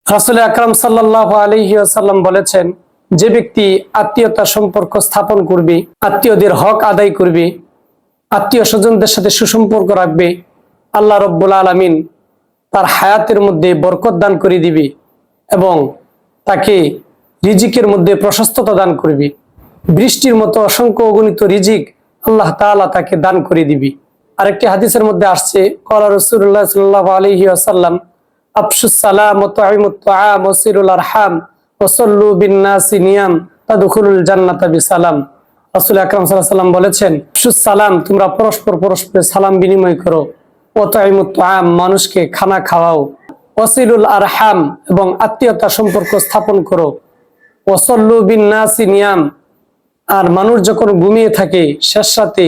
রাসূল আকরাম সাল্লাল্লাহু আলাইহি ওয়াসাল্লাম বলেছেন, যে ব্যক্তি আত্মীয়তা সম্পর্ক স্থাপন করবে, আত্মীয়দের হক আদায় করবে, আত্মীয় স্বজনদের সাথে সুসম্পর্ক রাখবে, আল্লাহ রাব্বুল আলামিন তার হায়াতের মধ্যে বরকত দান করে দিবে এবং তাকে রিজিকের মধ্যে প্রশস্ততা দান করবে। বৃষ্টির মতো অসংখ্য অগণিত রিজিক আল্লাহ তাআলা তাকে দান করে দিবে। আরেকটি হাদিসের মধ্যে আসছে, ক্বালা রাসূলুল্লাহ সাল্লাল্লাহু আলাইহি ওয়াসাল্লাম, আফশুস সালাম ওয়া তু'ইমুত তুআম ওয়া সিরুল আরহাম ওয়া সাল্লু বিন নাসি নিয়াম তাদখুলুল জান্নাতা বিসালাম। রাসূল আকরাম সাল্লাল্লাহু আলাইহি ওয়াসাল্লাম বলেছেন, আফশুস সালাম, তোমরা পরস্পরের সালাম বিনিময় করো, ওয়া তু'ইমুত তুআম, মানুষকে খানা খাওয়াও, ওয়া সিরুল আরহাম, এবং আত্মীয়তা সম্পর্ক স্থাপন করো, ওয়া সাল্লু বিন নাসি নিয়াম, আর মানুষ যখন ঘুমিয়ে থাকে শেষ রাতে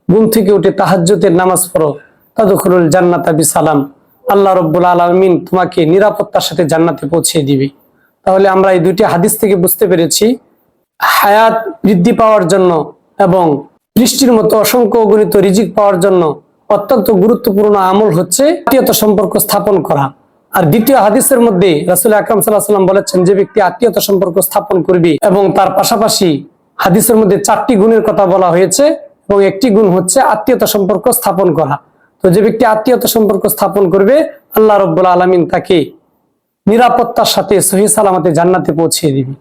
ঘুম থেকে উঠে তাহাজ্জুদের নামাজ পড়ো, তাদখুলুল জান্নাতা বিসালাম, আল্লাহ রাব্বুল আলামিন তোমাকে নিরাপত্তার সাথে জান্নাতে পৌঁছে দিবে। তাহলে আমরা এই দুইটি হাদিস থেকে বুঝতে পেরেছি, হায়াত বৃদ্ধি পাওয়ার জন্য এবং বৃষ্টির মতো অসংখ্য অগণিত রিজিক পাওয়ার জন্য অত্যন্ত গুরুত্বপূর্ণ আমল হচ্ছে আত্মীয়তা সম্পর্ক স্থাপন করা। আর দ্বিতীয় হাদিসের মধ্যে রাসূল আকরাম সাল্লাল্লাহু আলাইহি ওয়াসাল্লাম বলেছেন, যে ব্যক্তি আত্মীয়তা সম্পর্ক স্থাপন করবে, এবং তার পাশাপাশি হাদিসের মধ্যে 4টি গুণের কথা বলা হয়েছে এবং একটি গুণ হচ্ছে আত্মীয়তা সম্পর্ক স্থাপন করা। তো যে ব্যক্তি আত্মীয়তা সম্পর্ক স্থাপন করবে, আল্লাহ রাব্বুল আলামিন তাকে নিরাপত্তার সাথে সহিহ সালামতে জান্নাতে পৌঁছে দিবে।